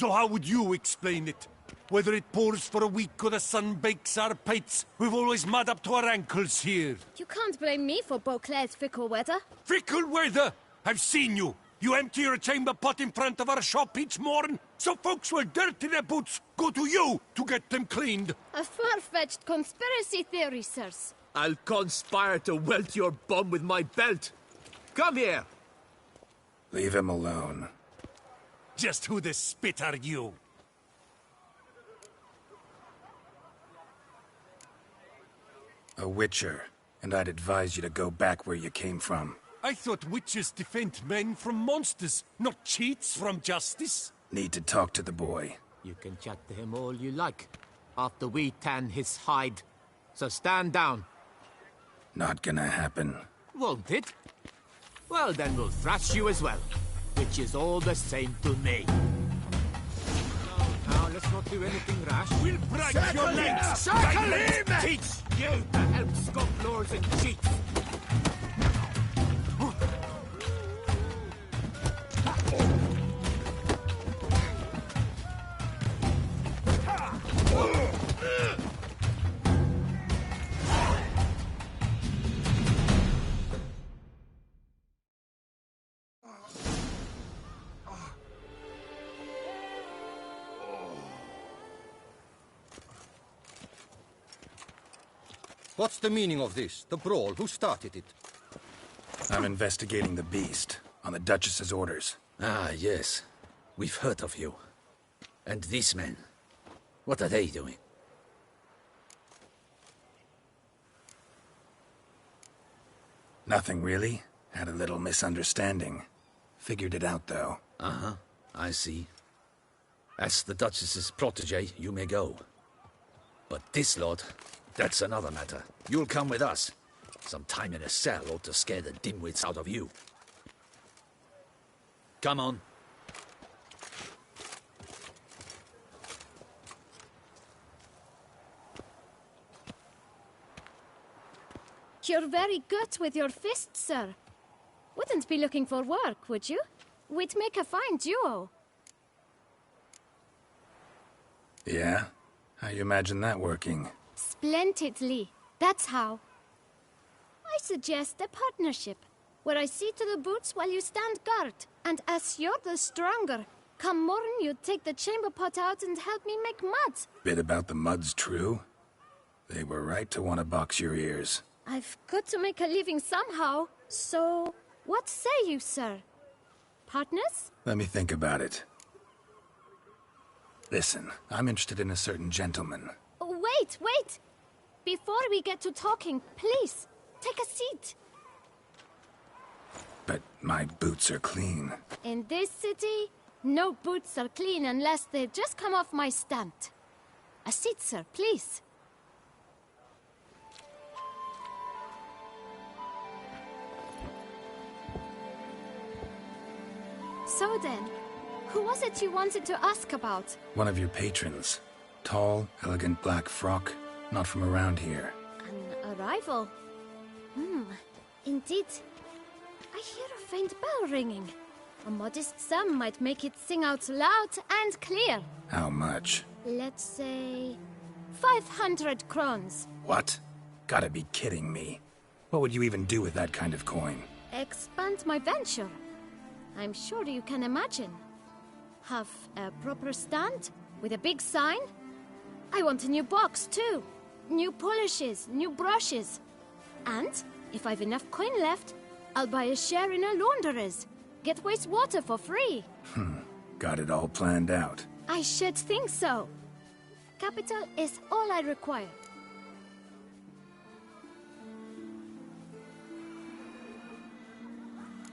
So how would you explain it? Whether it pours for a week or the sun bakes our pates, we've always mud up to our ankles here. You can't blame me for Beauclair's fickle weather. Fickle weather? I've seen you. You empty your chamber pot in front of our shop each morn, so folks will dirty their boots, go to you to get them cleaned. A far-fetched conspiracy theory, sirs. I'll conspire to welt your bum with my belt. Come here. Leave him alone. Just who the spit are you? A witcher, and I'd advise you to go back where you came from. I thought witches defend men from monsters, not cheats from justice. Need to talk to the boy. You can chat to him all you like, after we tan his hide. So stand down. Not gonna happen. Won't it? Well, then we'll thrash you as well, which is all the same to me. Now, let's not do anything rash. We'll break your legs! Circle him! Teach you to help scofflaws and cheats! What's the meaning of this? The brawl? Who started it? I'm investigating the beast, on the Duchess's orders. Ah, yes. We've heard of you. And these men, what are they doing? Nothing really. Had a little misunderstanding. Figured it out, though. Uh-huh, I see. As the Duchess's protege, you may go. But this lot, that's another matter. You'll come with us. Some time in a cell ought to scare the dimwits out of you. Come on. You're very good with your fists, sir. Wouldn't be looking for work, would you? We'd make a fine duo. Yeah? How you imagine that working? Splendidly. That's how. I suggest a partnership, where I see to the boots while you stand guard. And as you're the stronger, come morn you take the chamber pot out and help me make mud. Bit about the mud's true? They were right to want to box your ears. I've got to make a living somehow, so what say you, sir? Partners? Let me think about it. Listen, I'm interested in a certain gentleman. Wait! Before we get to talking, please, take a seat. But my boots are clean. In this city, no boots are clean unless they just come off my stand. A seat, sir, please. So then, who was it you wanted to ask about? One of your patrons. Tall, elegant black frock. Not from around here. An arrival? Indeed. I hear a faint bell ringing. A modest sum might make it sing out loud and clear. How much? Let's say 500 crowns. What? Gotta be kidding me. What would you even do with that kind of coin? Expand my venture. I'm sure you can imagine. Have a proper stand with a big sign. I want a new box too. New polishes, new brushes. And if I've enough coin left, I'll buy a share in a launderer's. Get wastewater for free. Got it all planned out. I should think so. Capital is all I require.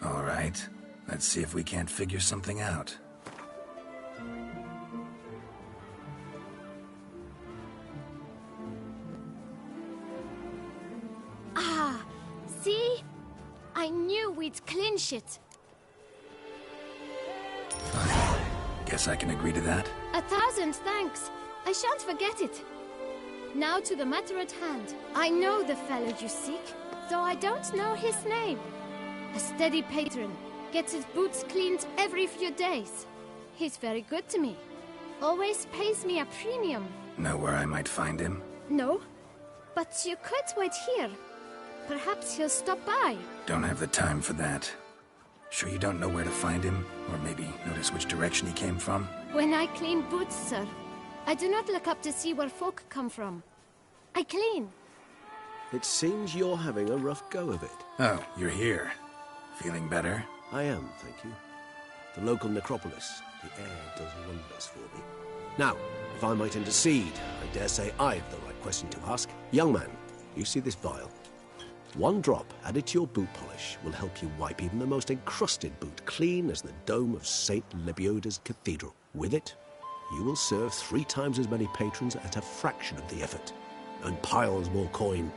All right. Let's see if we can't figure something out. Ah, see? I knew we'd clinch it. Fine. Guess I can agree to that. 1,000 thanks. I shan't forget it. Now to the matter at hand. I know the fellow you seek, though I don't know his name. A steady patron. Gets his boots cleaned every few days. He's very good to me. always pays me a premium. Know where I might find him? No, but you could wait here. Perhaps he'll stop by. Don't have the time for that. Sure you don't know where to find him? Or maybe notice which direction he came from? When I clean boots, sir, I do not look up to see where folk come from. I clean. It seems you're having a rough go of it. Oh, you're here. Feeling better? I am, thank you. The local necropolis. The air does wonders for me. Now, if I might intercede, I dare say I've the right question to ask. Young man, you see this vial? One drop added to your boot polish will help you wipe even the most encrusted boot clean as the dome of St. Lebioda's Cathedral. With it, you will serve 3 times as many patrons at a fraction of the effort, and piles more coin.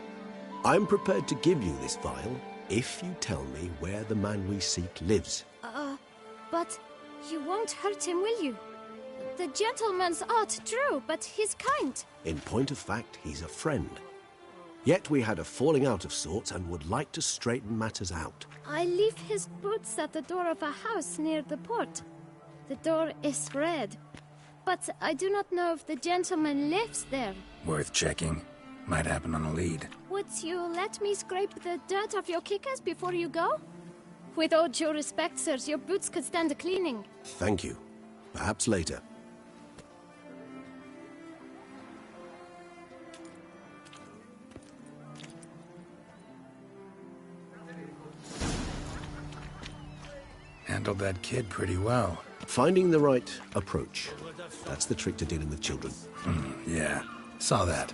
I'm prepared to give you this vial if you tell me where the man we seek lives. But you won't hurt him, will you? The gentleman's art true, but he's kind. In point of fact, he's a friend. Yet we had a falling out of sorts and would like to straighten matters out. I leave his boots at the door of a house near the port. The door is red, but I do not know if the gentleman lives there. Worth checking. Might happen on a lead. Would you let me scrape the dirt off your kickers before you go? With all due respect, sirs, your boots could stand a cleaning. Thank you. Perhaps later. Handled that kid pretty well. Finding the right approach. That's the trick to dealing with children. Yeah, saw that.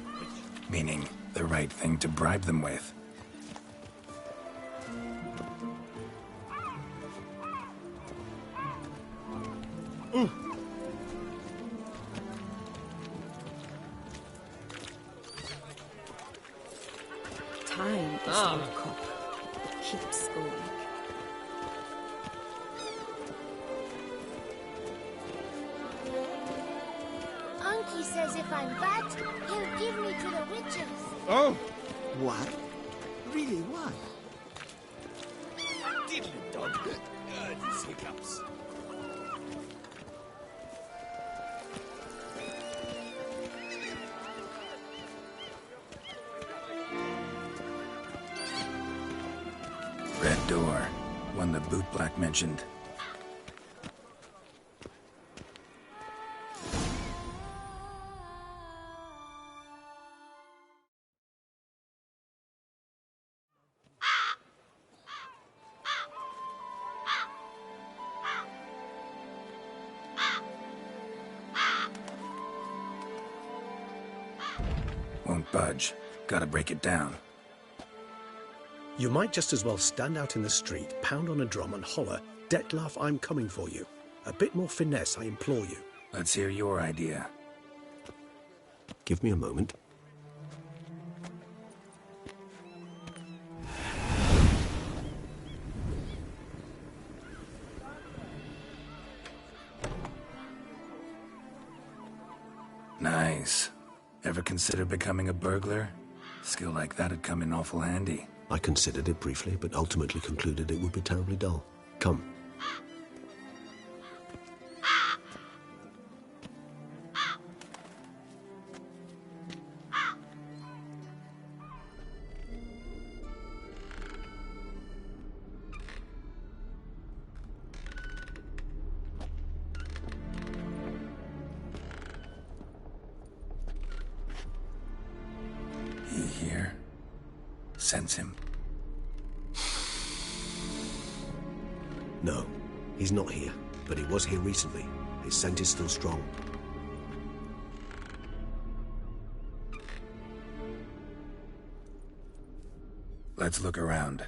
Meaning, the right thing to bribe them with. Time is no cop. Keep scoring. Unky says if I'm bad, he'll give me to the witches. Oh! What? Really, what? Diddly dog. These hiccups. Red door. One the bootblack mentioned. Won't budge. Gotta break it down. You might just as well stand out in the street, pound on a drum and holler, "Detlef, I'm coming for you." A bit more finesse, I implore you. Let's hear your idea. Give me a moment. Nice. Ever consider becoming a burglar? Skill like that'd come in awful handy. I considered it briefly, but ultimately concluded it would be terribly dull. Come. He here? Sense him. No, he's not here, but he was here recently. His scent is still strong. Let's look around.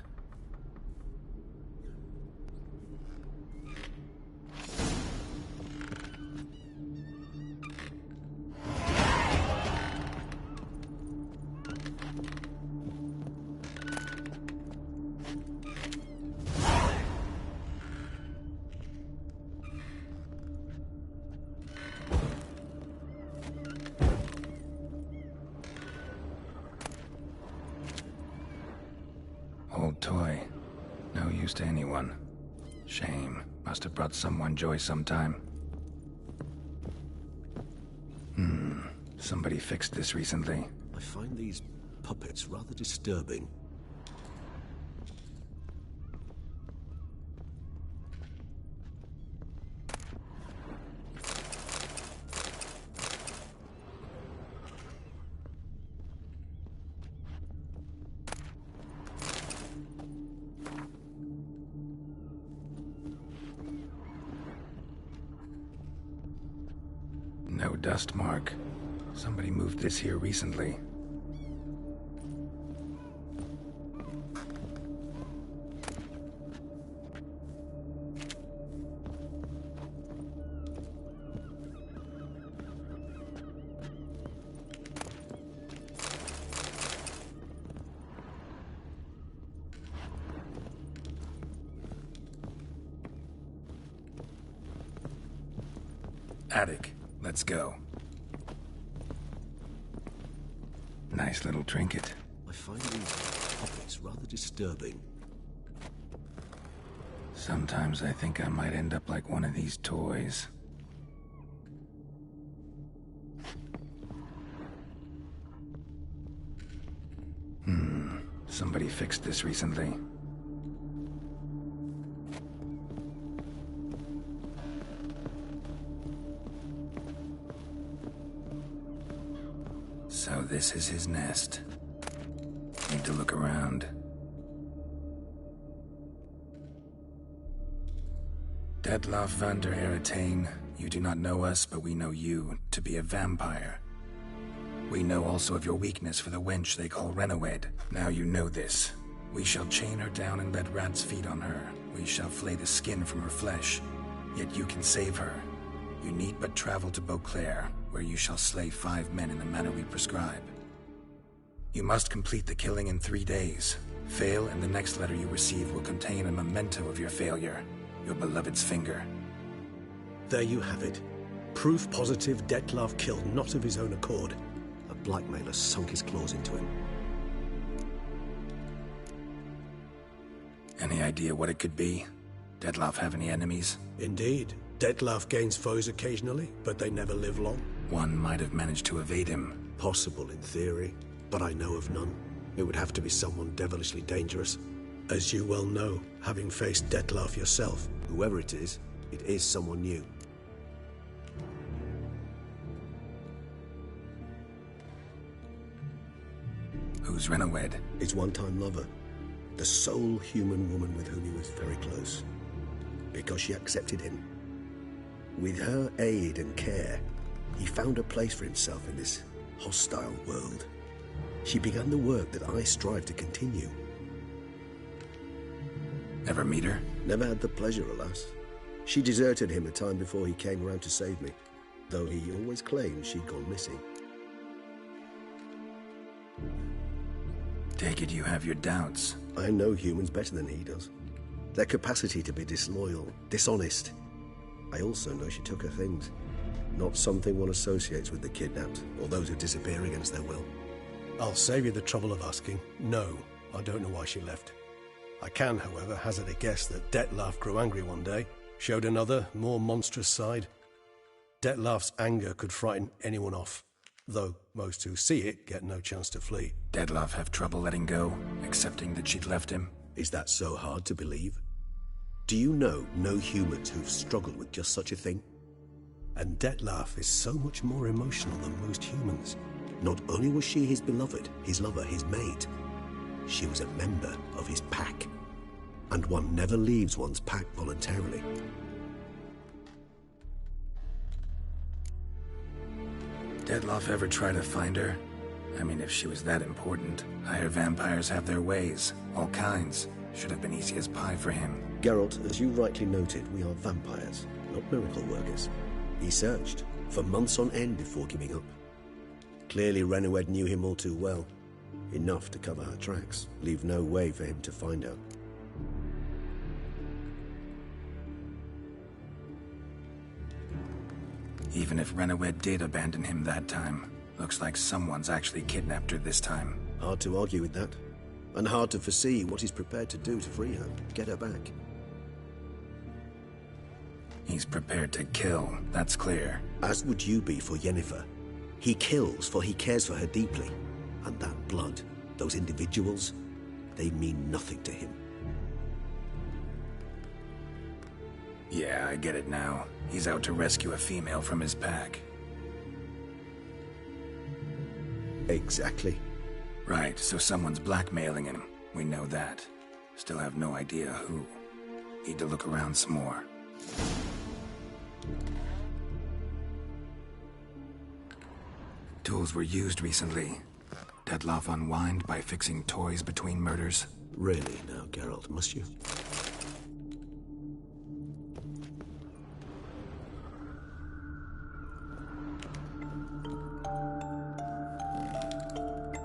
Old toy. No use to anyone. Shame. Must have brought someone joy sometime. Somebody fixed this recently. I find these puppets rather disturbing. No dust mark. Somebody moved this here recently. Attic. Let's go. Nice little trinket. I find these puppets rather disturbing. Sometimes I think I might end up like one of these toys. Somebody fixed this recently. So this is his nest. Need to look around. Detloff van der Eretain, you do not know us, but we know you to be a vampire. We know also of your weakness for the wench they call Renowed. Now you know this. We shall chain her down and let rats feed on her. We shall flay the skin from her flesh. Yet you can save her. You need but travel to Beauclair, where you shall slay 5 men in the manner we prescribe. You must complete the killing in 3 days. Fail, and the next letter you receive will contain a memento of your failure. Your beloved's finger. There you have it. Proof positive Detlaff killed not of his own accord. A blackmailer sunk his claws into him. Any idea what it could be? Detlaff have any enemies? Indeed. Detlaff gains foes occasionally, but they never live long. One might have managed to evade him. Possible in theory, but I know of none. It would have to be someone devilishly dangerous. As you well know, having faced Detlaff yourself. Whoever it is someone new. Who's Renowed? His one-time lover. The sole human woman with whom he was very close. Because she accepted him. With her aid and care, he found a place for himself in this hostile world. She began the work that I strive to continue. Ever meet her? Never had the pleasure, alas. She deserted him a time before he came around to save me, though he always claimed she'd gone missing. Take it you have your doubts. I know humans better than he does. Their capacity to be disloyal, dishonest. I also know she took her things. Not something one associates with the kidnapped, or those who disappear against their will. I'll save you the trouble of asking. No, I don't know why she left. I can, however, hazard a guess that Detlaff grew angry one day, showed another, more monstrous side. Detlaff's anger could frighten anyone off, though most who see it get no chance to flee. Detlaff have trouble letting go, accepting that she'd left him? Is that so hard to believe? Do you know no humans who've struggled with just such a thing? And Detlaff is so much more emotional than most humans. Not only was she his beloved, his lover, his mate, she was a member of his pack. And one never leaves one's pack voluntarily. Detlaff ever try to find her? I mean, if she was that important. Higher vampires have their ways. All kinds. Should have been easy as pie for him. Geralt, as you rightly noted, we are vampires, not miracle workers. He searched for months on end before giving up. Clearly Renowed knew him all too well. Enough to cover her tracks, leave no way for him to find her. Even if Renowed did abandon him that time, looks like someone's actually kidnapped her this time. Hard to argue with that. And hard to foresee what he's prepared to do to free her, get her back. He's prepared to kill, that's clear. As would you be for Yennefer. He kills for he cares for her deeply. And that blood, those individuals, they mean nothing to him. Yeah, I get it now. He's out to rescue a female from his pack. Exactly. Right, so someone's blackmailing him. We know that. Still have no idea who. Need to look around some more. Tools were used recently. Dettlaff unwind by fixing toys between murders. Really now, Geralt, must you?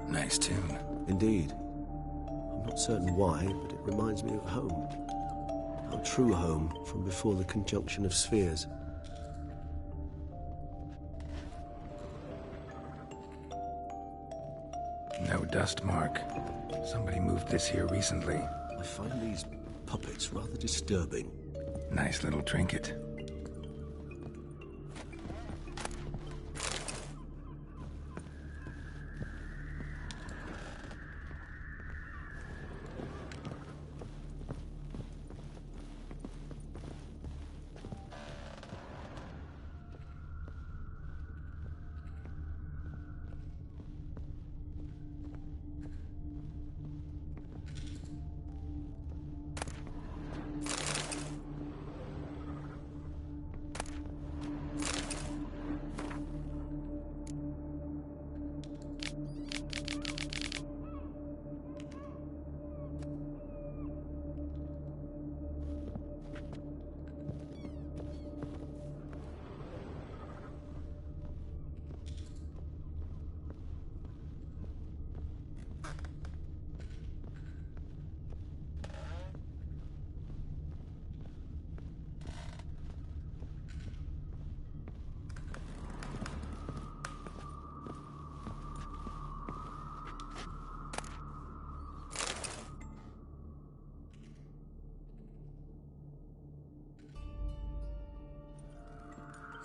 Nice tune. Indeed. I'm not certain why, but it reminds me of home. Our true home from before the conjunction of spheres. No dust mark. Somebody moved this here recently. I find these puppets rather disturbing. Nice little trinket.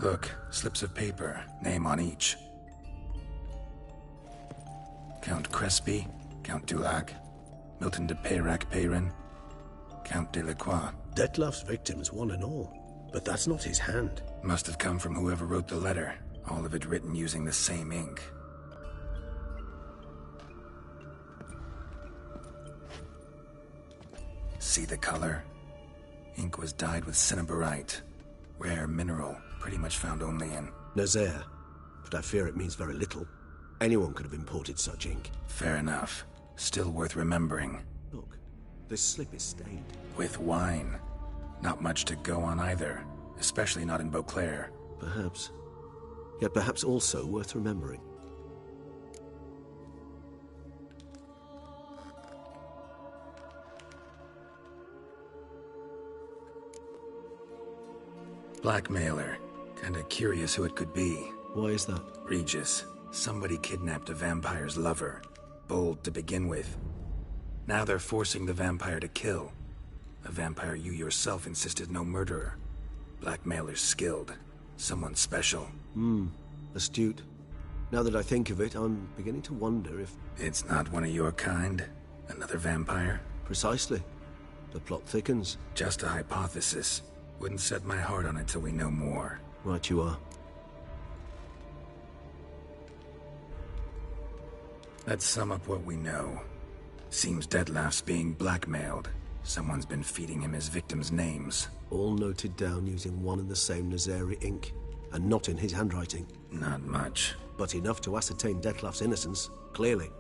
Look, slips of paper, name on each. Count Crespi, Count Dulac, Milton de Peyrac-Peyrin, Count Delacroix. Dettlaff's victims, one and all. But that's not his hand. Must have come from whoever wrote the letter. All of it written using the same ink. See the color? Ink was dyed with cinnabarite. Rare mineral, pretty much found only in... Nazaire. But I fear it means very little. Anyone could have imported such ink. Fair enough. Still worth remembering. Look, this slip is stained. With wine. Not much to go on either. Especially not in Beauclair. Perhaps. Yet perhaps also worth remembering. Blackmailer. Kinda curious who it could be. Why is that? Regis. Somebody kidnapped a vampire's lover. Bold to begin with. Now they're forcing the vampire to kill. A vampire you yourself insisted no murderer. Blackmailer's skilled. Someone special. Astute. Now that I think of it, I'm beginning to wonder if... It's not one of your kind? Another vampire? Precisely. The plot thickens. Just a hypothesis. Wouldn't set my heart on it till we know more. Right you are. Let's sum up what we know. Seems Dettlaff's being blackmailed. Someone's been feeding him his victims' names. All noted down using one and the same Nazari ink, and not in his handwriting. Not much. But enough to ascertain Dettlaff's innocence, clearly.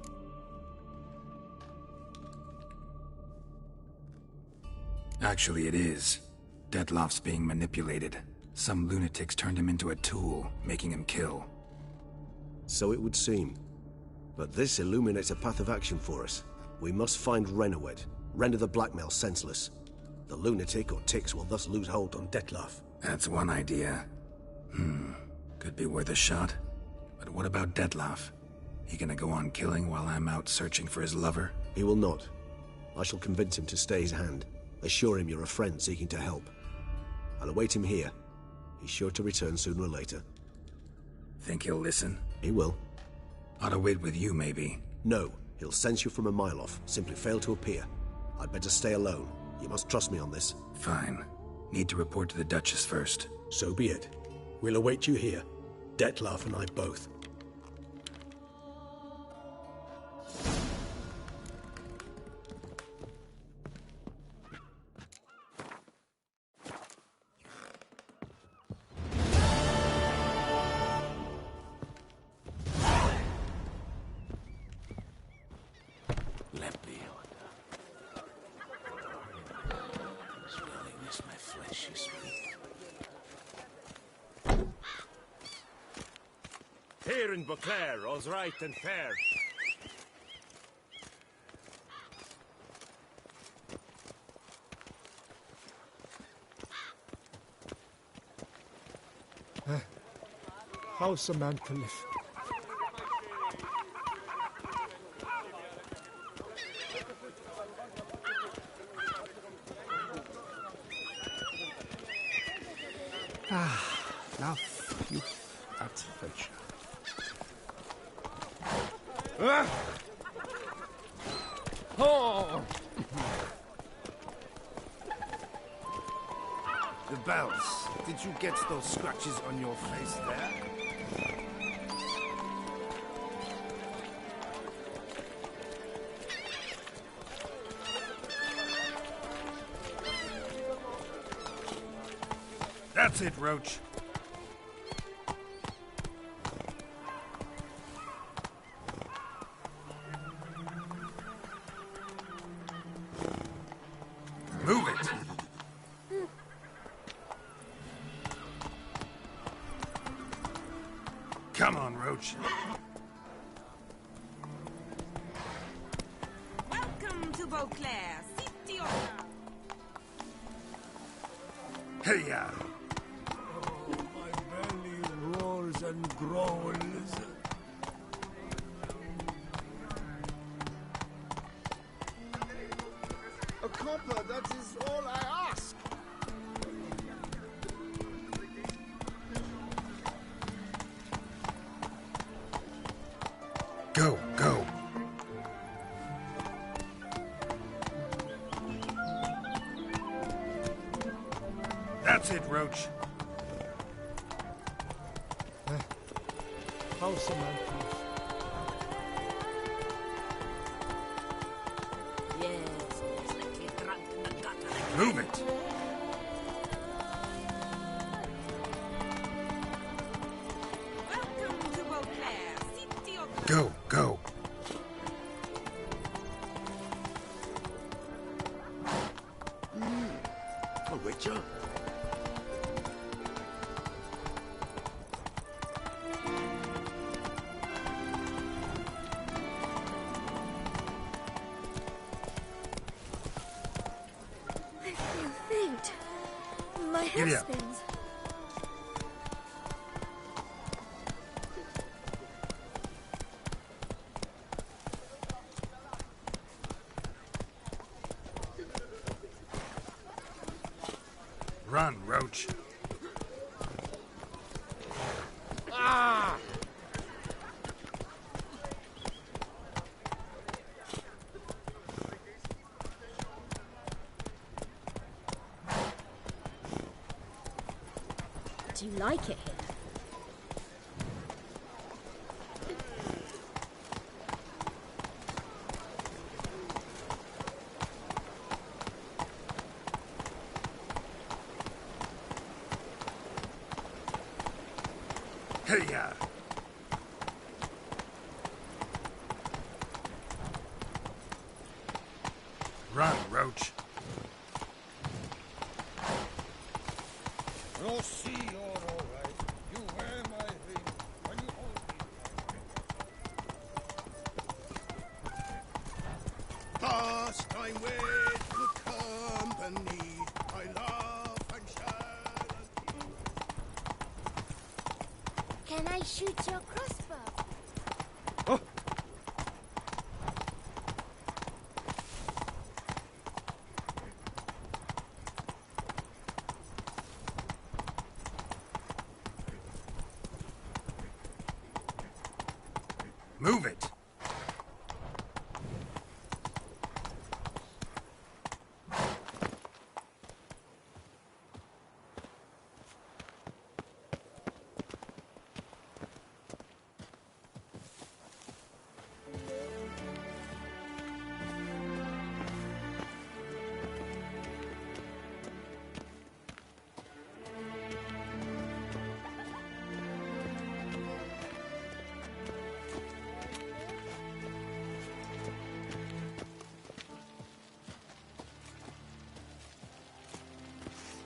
Actually, it is. Dettlaff's being manipulated. Some lunatics turned him into a tool, making him kill. So it would seem. But this illuminates a path of action for us. We must find Renowed, render the blackmail senseless. The lunatic or ticks will thus lose hold on Dettlaff. That's one idea. Could be worth a shot. But what about Dettlaff? He gonna go on killing while I'm out searching for his lover? He will not. I shall convince him to stay his hand. Assure him you're a friend seeking to help. I'll await him here. He's sure to return sooner or later. Think he'll listen? He will. Ought to wait with you, maybe. No, he'll sense you from a mile off. Simply fail to appear. I'd better stay alone. You must trust me on this. Fine. Need to report to the Duchess first. So be it. We'll await you here. Dettlaff and I both. Here in Beauclair, all's right and fair. How's a man to live? Love, youth, adventure. Oh! The bells. Did you get those scratches on your face there? That's it, Roach. Move it! Come on, Roach. Welcome to Beauclair, city of... Hey-ya! My belly roars and growls. A copper, that is all I ask. Go, go. That's it, Roach. How's a man to live? Yes, he's like he drunk in the gutter. Move it! Welcome to Beauclair, city of... Go, go. Oh, Richard. I feel faint. My head Giddy up. spins. Run, Roach. Do you like it here? Hey-ya! Run, Roach. You'll see you're all right. You wear my ring when you hold me. Past time with good company. I laugh and share and Can I shoot your crossbow?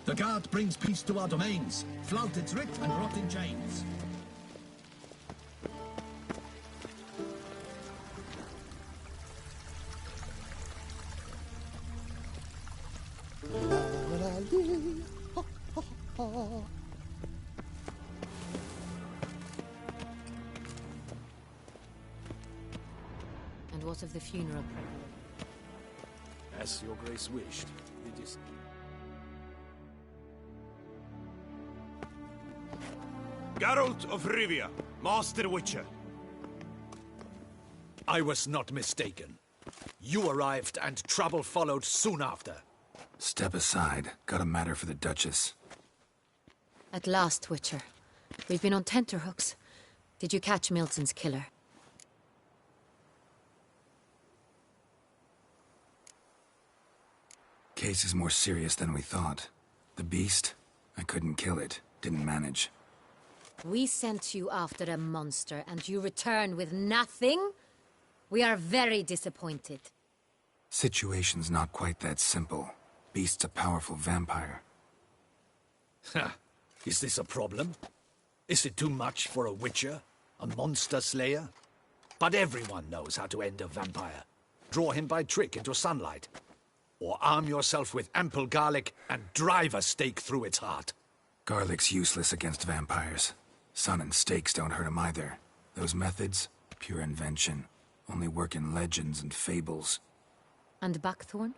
The guard brings peace to our domains. Flout its writ and rot in chains. And what of the funeral preparation? As your grace wished. It is... Geralt of Rivia, Master Witcher. I was not mistaken. You arrived and trouble followed soon after. Step aside. Got a matter for the Duchess. At last, Witcher. We've been on tenterhooks. Did you catch Milton's killer? Case is more serious than we thought. The beast? I couldn't kill it. Didn't manage. We sent you after a monster, and you return with nothing? We are very disappointed. Situation's not quite that simple. Beast's a powerful vampire. Ha! Is this a problem? Is it too much for a witcher? A monster slayer? But everyone knows how to end a vampire. Draw him by trick into sunlight. Or arm yourself with ample garlic and drive a stake through its heart. Garlic's useless against vampires. Sun and stakes don't hurt him either. Those methods, pure invention. Only work in legends and fables. And buckthorn?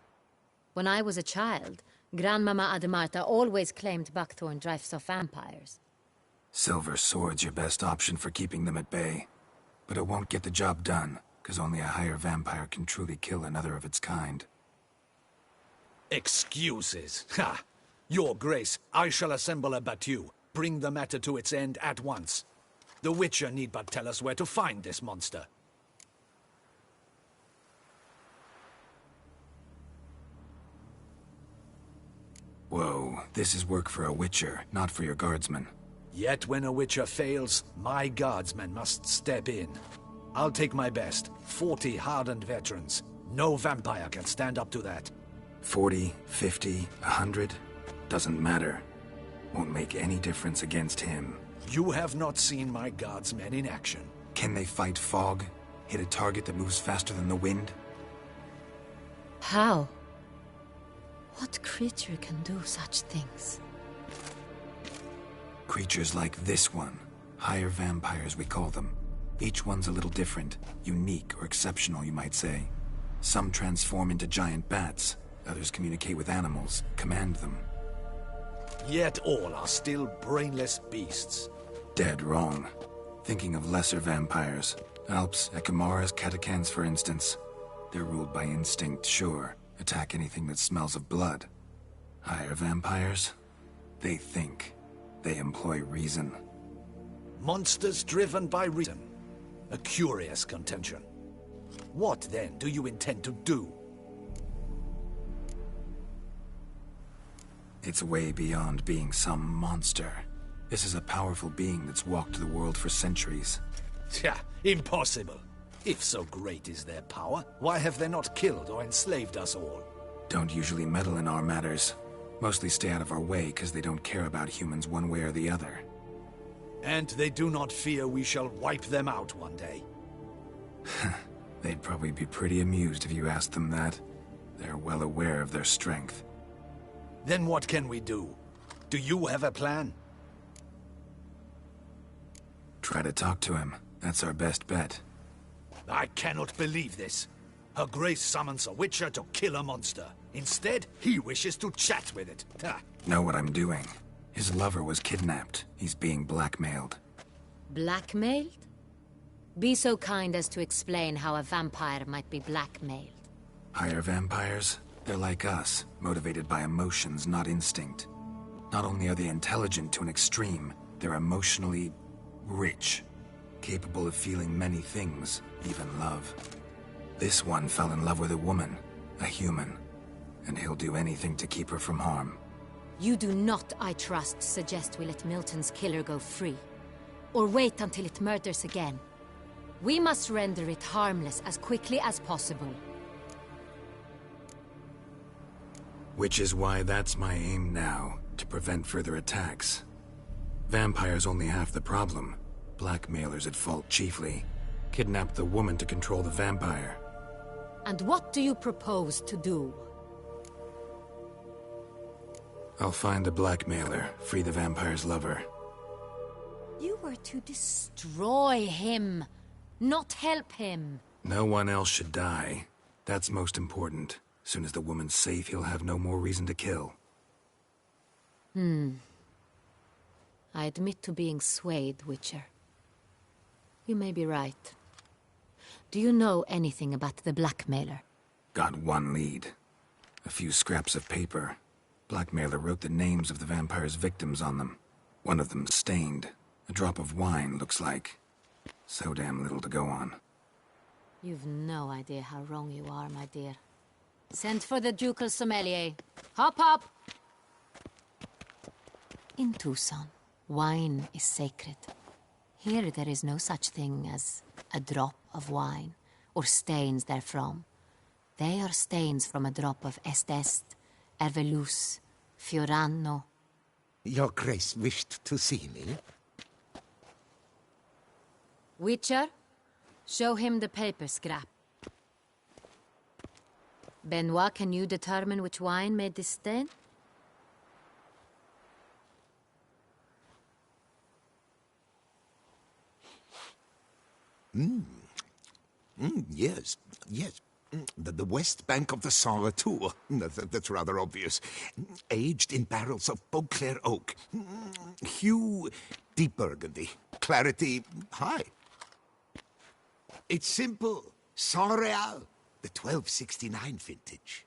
When I was a child, Grandmama Ademarta always claimed buckthorn drives off vampires. Silver sword's your best option for keeping them at bay. But it won't get the job done, because only a higher vampire can truly kill another of its kind. Excuses. Ha! Your Grace, I shall assemble a battue. Bring the matter to its end at once. The Witcher need but tell us where to find this monster. Whoa, this is work for a Witcher, not for your guardsmen. Yet when a Witcher fails, my guardsmen must step in. I'll take my best. 40 hardened veterans. No vampire can stand up to that. 40, 50, 100? Doesn't matter. Won't make any difference against him. You have not seen my guardsmen in action. Can they fight fog? Hit a target that moves faster than the wind? How? What creature can do such things? Creatures like this one. Higher vampires, we call them. Each one's a little different. Unique or exceptional, you might say. Some transform into giant bats. Others communicate with animals, command them. Yet all are still brainless beasts. Dead wrong. Thinking of lesser vampires. Alps, Ekamaras, Catacans, for instance. They're ruled by instinct, sure. Attack anything that smells of blood. Higher vampires? They think. They employ reason. Monsters driven by reason. A curious contention. What, then, do you intend to do? It's way beyond being some monster. This is a powerful being that's walked the world for centuries. Tja, impossible. If so great is their power, why have they not killed or enslaved us all? Don't usually meddle in our matters. Mostly stay out of our way because they don't care about humans one way or the other. And they do not fear we shall wipe them out one day. They'd probably be pretty amused if you asked them that. They're well aware of their strength. Then what can we do? Do you have a plan? Try to talk to him. That's our best bet. I cannot believe this. Her Grace summons a Witcher to kill a monster. Instead, he wishes to chat with it. Ha. Know what I'm doing. His lover was kidnapped. He's being blackmailed. Blackmailed? Be so kind as to explain how a vampire might be blackmailed. Higher vampires? They're like us, motivated by emotions, not instinct. Not only are they intelligent to an extreme, they're emotionally rich. Capable of feeling many things, even love. This one fell in love with a woman, a human, and he'll do anything to keep her from harm. You do not, I trust, suggest we let Milton's killer go free. Or wait until it murders again. We must render it harmless as quickly as possible. Which is why that's my aim now, to prevent further attacks. Vampires only half the problem. Blackmailers at fault chiefly. Kidnapped the woman to control the vampire. And what do you propose to do? I'll find the blackmailer, free the vampire's lover. You were to destroy him, not help him. No one else should die. That's most important. Soon as the woman's safe, he'll have no more reason to kill. I admit to being swayed, Witcher. You may be right. Do you know anything about the blackmailer? Got one lead. A few scraps of paper. Blackmailer wrote the names of the vampire's victims on them. One of them stained. A drop of wine, looks like. So damn little to go on. You've no idea how wrong you are, my dear. Send for the ducal sommelier. Hop, hop! In Tucson, wine is sacred. Here there is no such thing as a drop of wine, or stains therefrom. They are stains from a drop of Est, Ervelus, Fiorano. Your Grace wished to see me? Witcher, show him the paper scrap. Benoit, can you determine which wine made this stain? Yes. The west bank of the Saar Tour. That's rather obvious. Aged in barrels of Beauclair oak. Hue, deep burgundy. Clarity, high. It's simple. Saint-Réal, the 1269 vintage.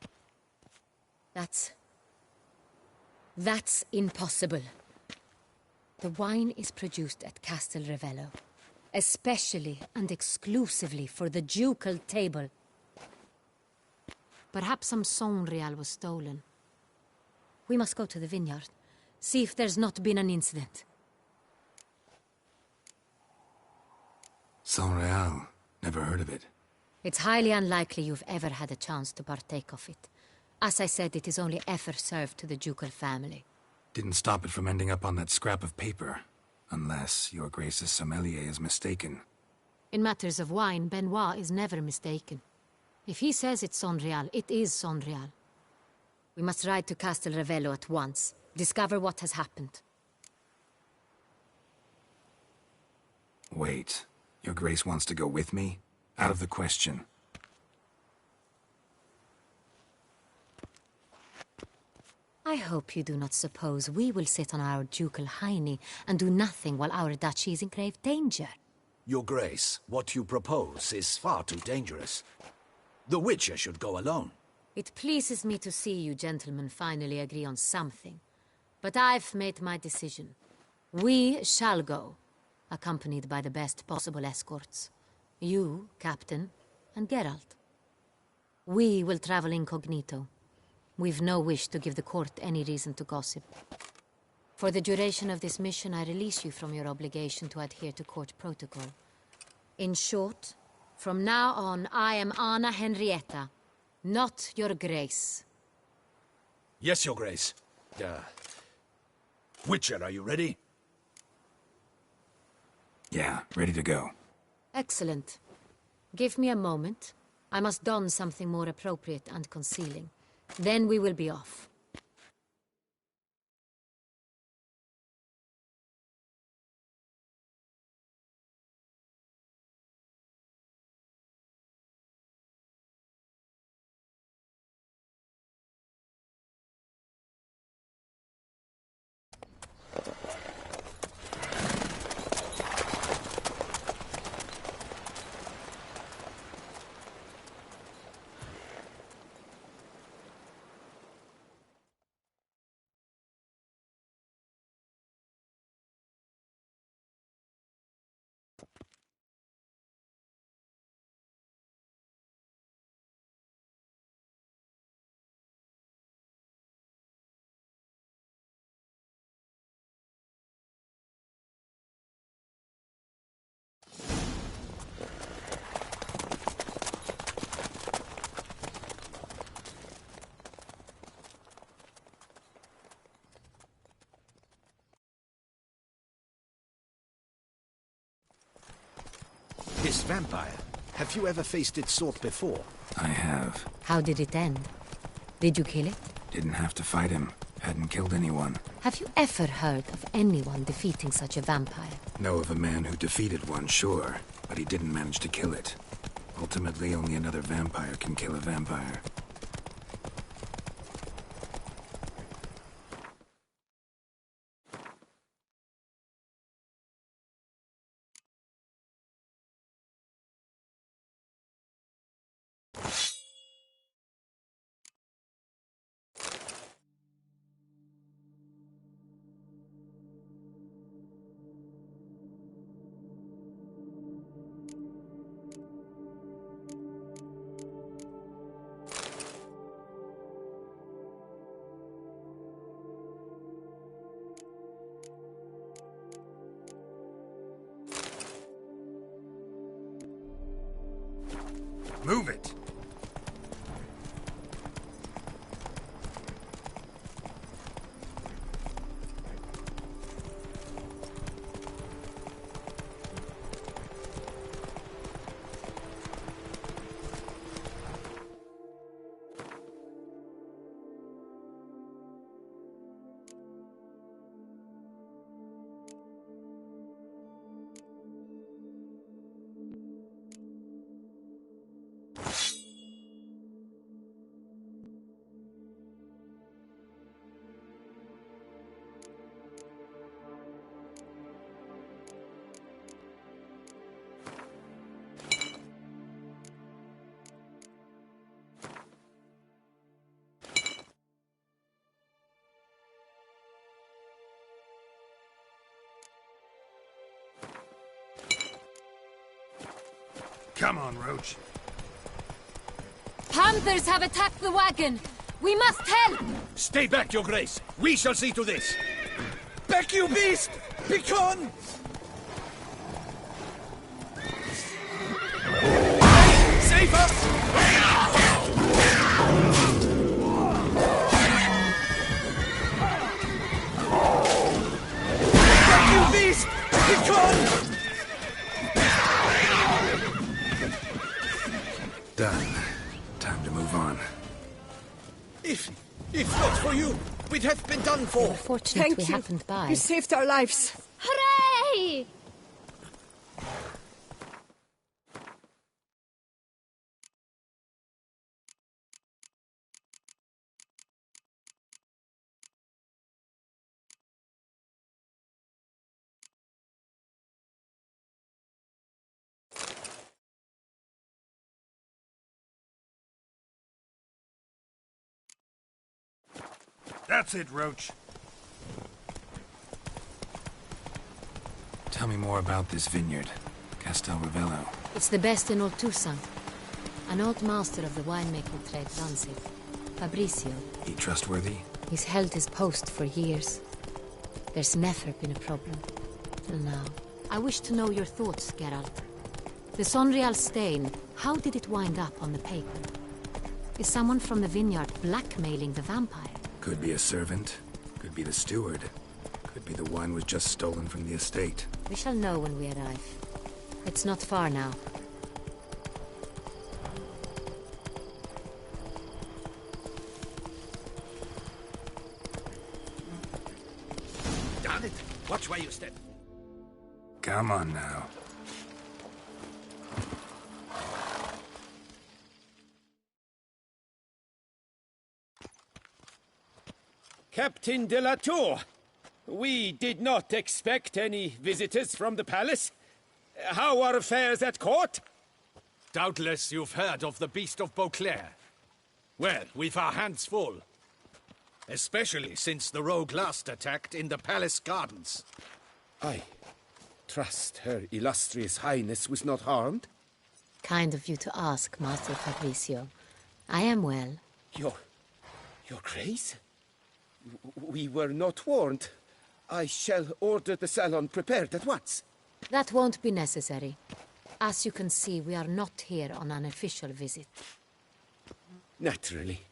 That's impossible. The wine is produced at Castel Ravello, especially and exclusively for the ducal table. Perhaps some Saint-Réal was stolen. We must go to the vineyard, see if there's not been an incident. Saint-Réal. Never heard of it. It's highly unlikely you've ever had a chance to partake of it. As I said, it is only ever served to the ducal family. Didn't stop it from ending up on that scrap of paper. Unless your Grace's sommelier is mistaken. In matters of wine, Benoit is never mistaken. If he says it's Saint-Réal, it is Saint-Réal. We must ride to Castel Ravello at once. Discover what has happened. Wait. Your Grace wants to go with me? Out of the question. I hope you do not suppose we will sit on our ducal hiney and do nothing while our duchy is in grave danger. Your Grace, what you propose is far too dangerous. The Witcher should go alone. It pleases me to see you gentlemen finally agree on something. But I've made my decision. We shall go, accompanied by the best possible escorts. You, Captain, and Geralt. We will travel incognito. We've no wish to give the court any reason to gossip. For the duration of this mission, I release you from your obligation to adhere to court protocol. In short, from now on, I am Anna Henrietta, not your Grace. Yes, Your Grace. Witcher, are you ready? Yeah, ready to go. Excellent. Give me a moment. I must don something more appropriate and concealing. Then we will be off. This vampire, have you ever faced its sort before? I have. How did it end? Did you kill it? Didn't have to fight him. Hadn't killed anyone. Have you ever heard of anyone defeating such a vampire? Know of a man who defeated one, sure, but he didn't manage to kill it. Ultimately, only another vampire can kill a vampire. Move it! Come on, Roach. Panthers have attacked the wagon! We must help! Stay back, Your Grace. We shall see to this. Back, you beast! Begone! Save us! Back, you beast! Begone! Done. Time to move on. If not for you, we'd have been done for. Fortunate Thank we you. happened by. You saved our lives. Hooray! That's it, Roach. Tell me more about this vineyard, Castel Ravello. It's the best in all Toussaint. An old master of the winemaking trade runs it. Fabricio. He trustworthy? He's held his post for years. There's never been a problem. Till now. I wish to know your thoughts, Geralt. The Sonreal stain, how did it wind up on the paper? Is someone from the vineyard blackmailing the vampire? Could be a servant. Could be the steward. Could be the wine was just stolen from the estate. We shall know when we arrive. It's not far now. Damn it! Watch where you step. Come on now. Captain de la Tour, we did not expect any visitors from the palace. How are affairs at court? Doubtless you've heard of the Beast of Beauclair. Well, we've our hands full. Especially since the rogue last attacked in the palace gardens. I trust Her Illustrious Highness was not harmed? Kind of you to ask, Master Fabricio. I am well. Your Grace? We were not warned. I shall order the salon prepared at once. That won't be necessary. As you can see, we are not here on an official visit. Naturally.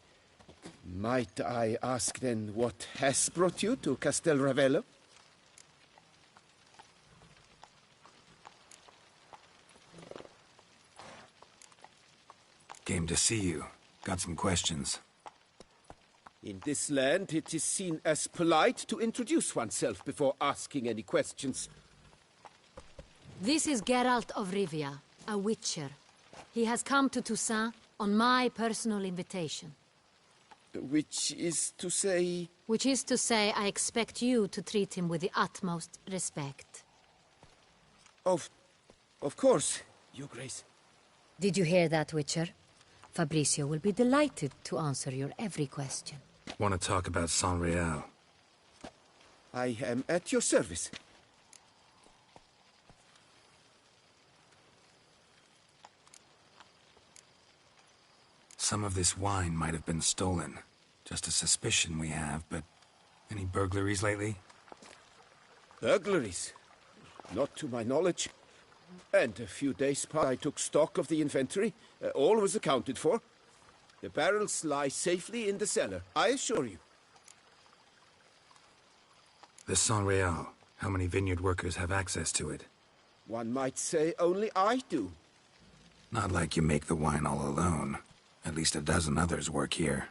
Might I ask then what has brought you to Castel Ravello? Came to see you. Got some questions. In this land, it is seen as polite to introduce oneself before asking any questions. This is Geralt of Rivia, a witcher. He has come to Toussaint on my personal invitation. Which is to say... Which is to say, I expect you to treat him with the utmost respect. Of course, Your Grace. Did you hear that, Witcher? Fabricio will be delighted to answer your every question. Want to talk about San Real? I am at your service. Some of this wine might have been stolen. Just a suspicion we have, but any burglaries lately? Burglaries? Not to my knowledge. And a few days past, I took stock of the inventory. All was accounted for. The barrels lie safely in the cellar, I assure you. The San Real. How many vineyard workers have access to it? One might say only I do. Not like you make the wine all alone. At least a dozen others work here.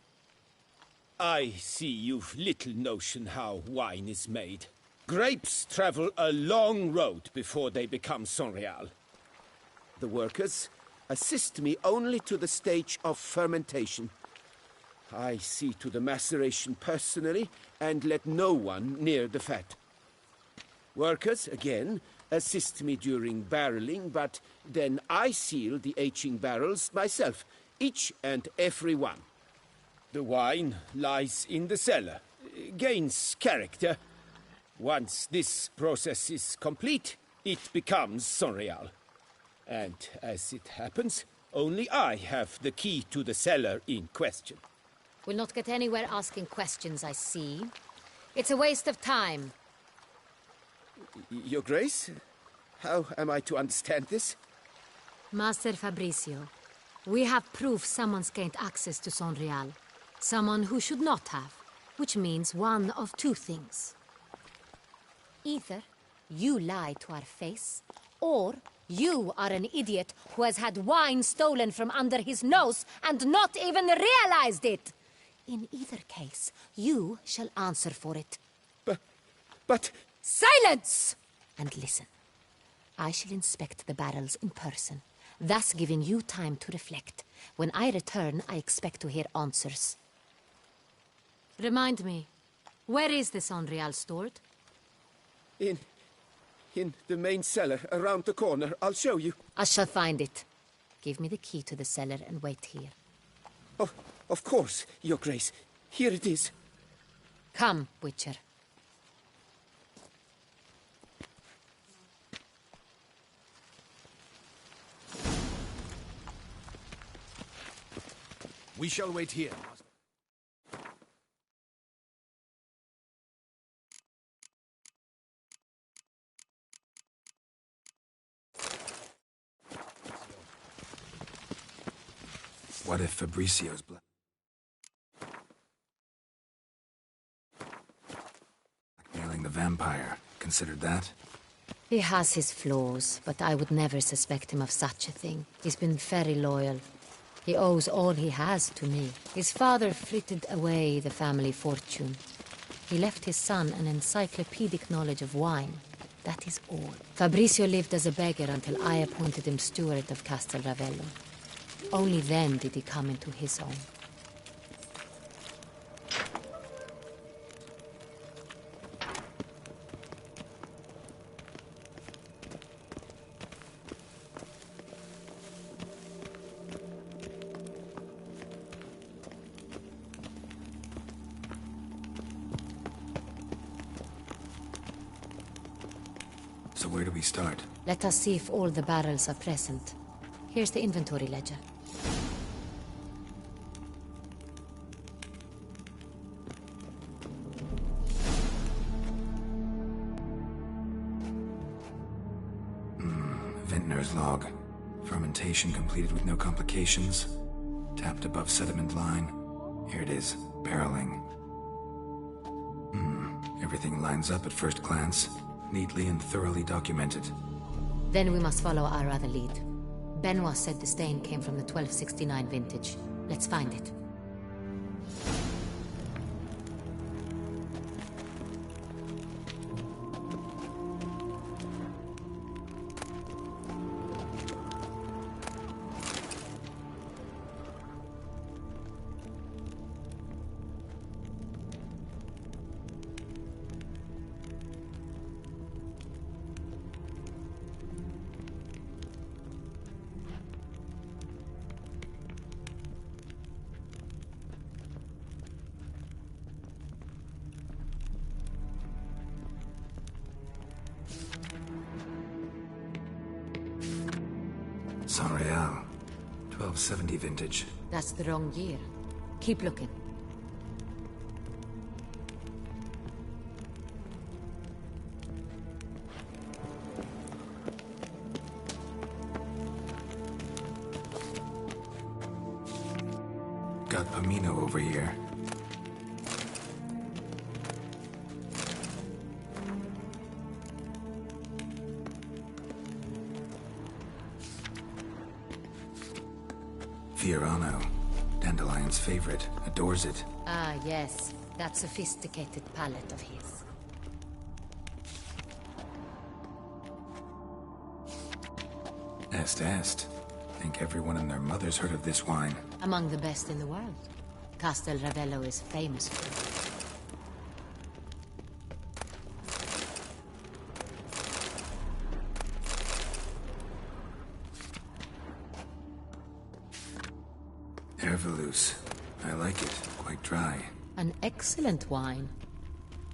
I see you've little notion how wine is made. Grapes travel a long road before they become San Real. The workers assist me only to the stage of fermentation. I see to the maceration personally and let no one near the fat. Workers, again, assist me during barreling, but then I seal the aging barrels myself, each and every one. The wine lies in the cellar, gains character. Once this process is complete, it becomes San Real. And as it happens, only I have the key to the cellar in question. We'll not get anywhere asking questions, I see. It's a waste of time. Your Grace, how am I to understand this? Master Fabricio, we have proof someone's gained access to San Real. Someone who should not have, which means one of two things. Either you lie to our face, or you are an idiot who has had wine stolen from under his nose and not even realized it. In either case, you shall answer for it. But... Silence! And listen. I shall inspect the barrels in person, thus giving you time to reflect. When I return, I expect to hear answers. Remind me, where is the San Real stored? In the main cellar, around the corner. I'll show you. I shall find it. Give me the key to the cellar and wait here. Oh, of course, Your Grace. Here it is. Come, Witcher. We shall wait here. What if Fabricio's blood? Blackmailing the vampire. Considered that? He has his flaws, but I would never suspect him of such a thing. He's been very loyal. He owes all he has to me. His father frittered away the family fortune. He left his son an encyclopedic knowledge of wine. That is all. Fabricio lived as a beggar until I appointed him steward of Castel Ravello. Only then did he come into his own. So where do we start? Let us see if all the barrels are present. Here's the inventory ledger. Vintner's log. Fermentation completed with no complications. Tapped above sediment line. Here it is. Barreling. Everything lines up at first glance. Neatly and thoroughly documented. Then we must follow our other lead. Benoit said the stain came from the 1269 vintage. Let's find it. Saint-Réal. 1270 vintage. That's the wrong year. Keep looking. Got Pomino over here. Fiorano. Dandelion's favorite. Adores it. Ah, yes. That sophisticated palate of his. Est. Think everyone and their mother's heard of this wine. Among the best in the world. Castel Ravello is famous for it. Herveloos. I like it. Quite dry. An excellent wine.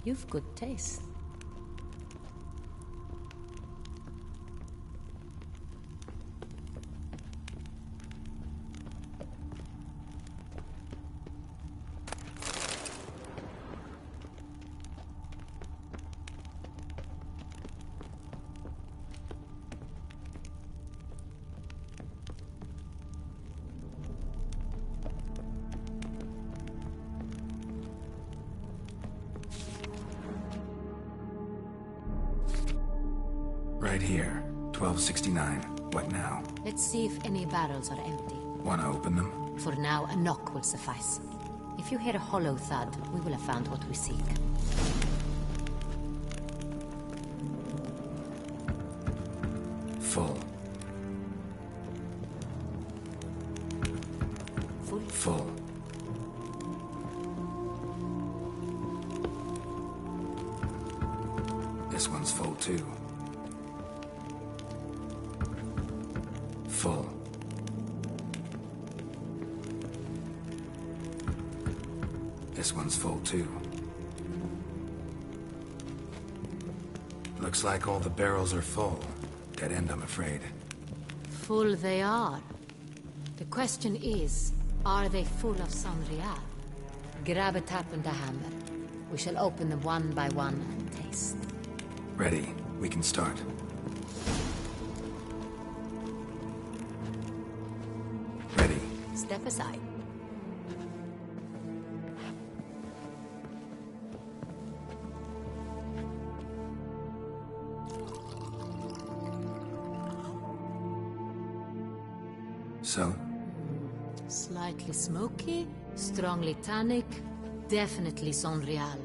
You've good taste. Right here. 1269. What now? Let's see if any barrels are empty. Wanna open them? For now, a knock will suffice. If you hear a hollow thud, we will have found what we seek. Full. Full. This one's full too. Full. This one's full too. Looks like all the barrels are full. Dead end, I'm afraid. Full they are. The question is, are they full of Saint-Réal? Grab a tap and a hammer. We shall open them one by one and taste. Ready. We can start. Ready. Step aside. So? Slightly smoky, strongly tannic, definitely Saint-Réal.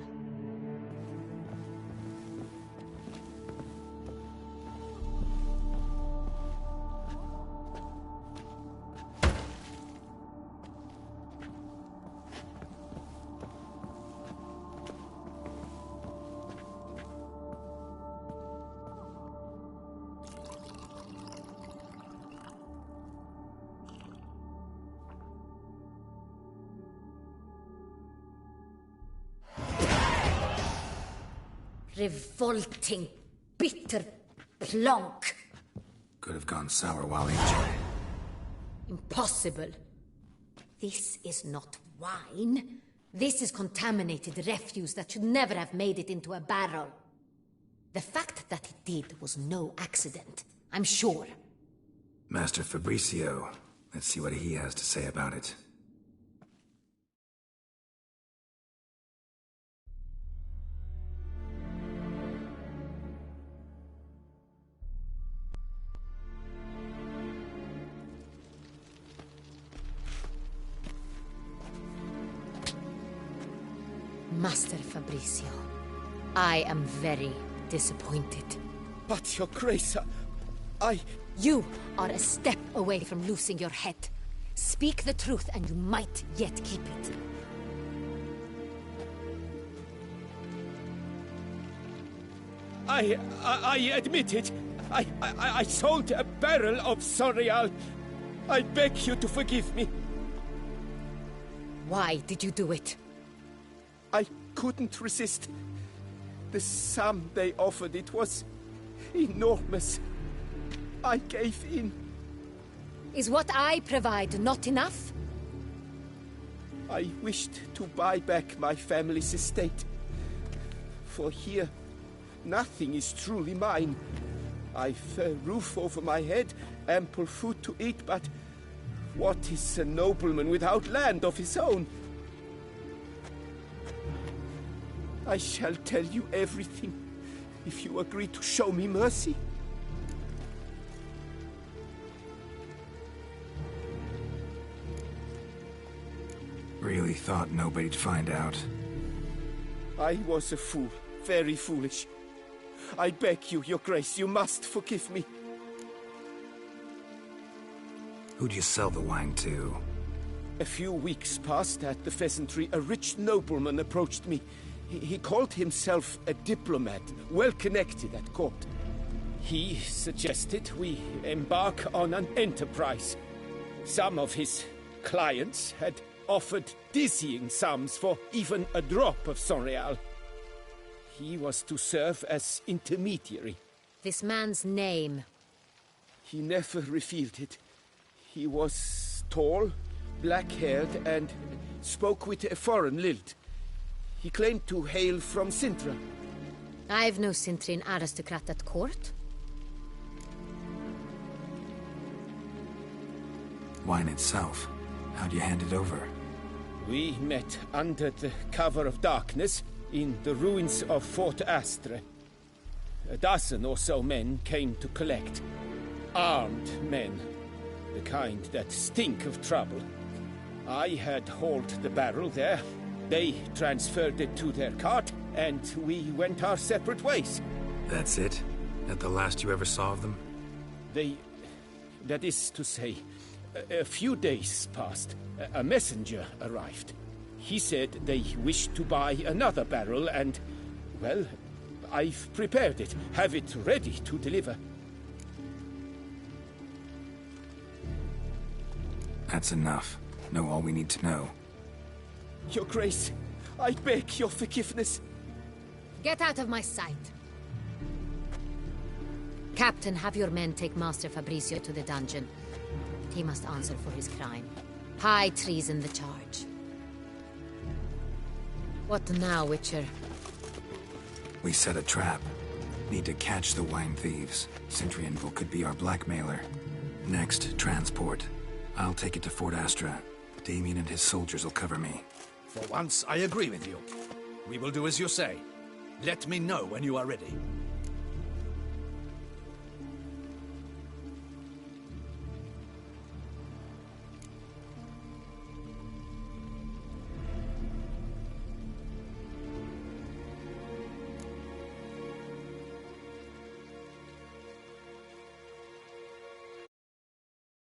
Revolting, bitter plonk. Could have gone sour while aging. Impossible. This is not wine. This is contaminated refuse that should never have made it into a barrel. The fact that it did was no accident, I'm sure. Master Fabricio. Let's see what he has to say about it. Master Fabrizio, I am very disappointed. But, Your Grace, I... You are a step away from losing your head. Speak the truth and you might yet keep it. I admit it. I sold a barrel of Sorial. I beg you to forgive me. Why did you do it? I couldn't resist. The sum they offered, it was enormous. I gave in. Is what I provide not enough? I wished to buy back my family's estate. For here, nothing is truly mine. I've a roof over my head, ample food to eat, but what is a nobleman without land of his own? I shall tell you everything, if you agree to show me mercy. Really thought nobody'd find out. I was a fool, very foolish. I beg you, Your Grace, you must forgive me. Who'd you sell the wine to? A few weeks past at the pheasantry, a rich nobleman approached me. He called himself a diplomat, well connected at court. He suggested we embark on an enterprise. Some of his clients had offered dizzying sums for even a drop of Sorial. He was to serve as intermediary. This man's name? He never revealed it. He was tall, black-haired, and spoke with a foreign lilt. He claimed to hail from Sintra. I've no Sintrian aristocrat at court. Wine itself. How'd you hand it over? We met under the cover of darkness in the ruins of Fort Astre. A dozen or so men came to collect. Armed men. The kind that stink of trouble. I had hauled the barrel there. They transferred it to their cart, and we went our separate ways. That's it? That the last you ever saw of them? That is to say, a few days passed. A messenger arrived. He said they wished to buy another barrel and, well, I've prepared it. Have it ready to deliver. That's enough. Know all we need to know. Your Grace, I beg your forgiveness. Get out of my sight. Captain, have your men take Master Fabrizio to the dungeon. He must answer for his crime. High treason the charge. What now, Witcher? We set a trap. Need to catch the wine thieves. Sintrianville could be our blackmailer. Next, transport. I'll take it to Fort Astra. Damien and his soldiers will cover me. For once, I agree with you. We will do as you say. Let me know when you are ready.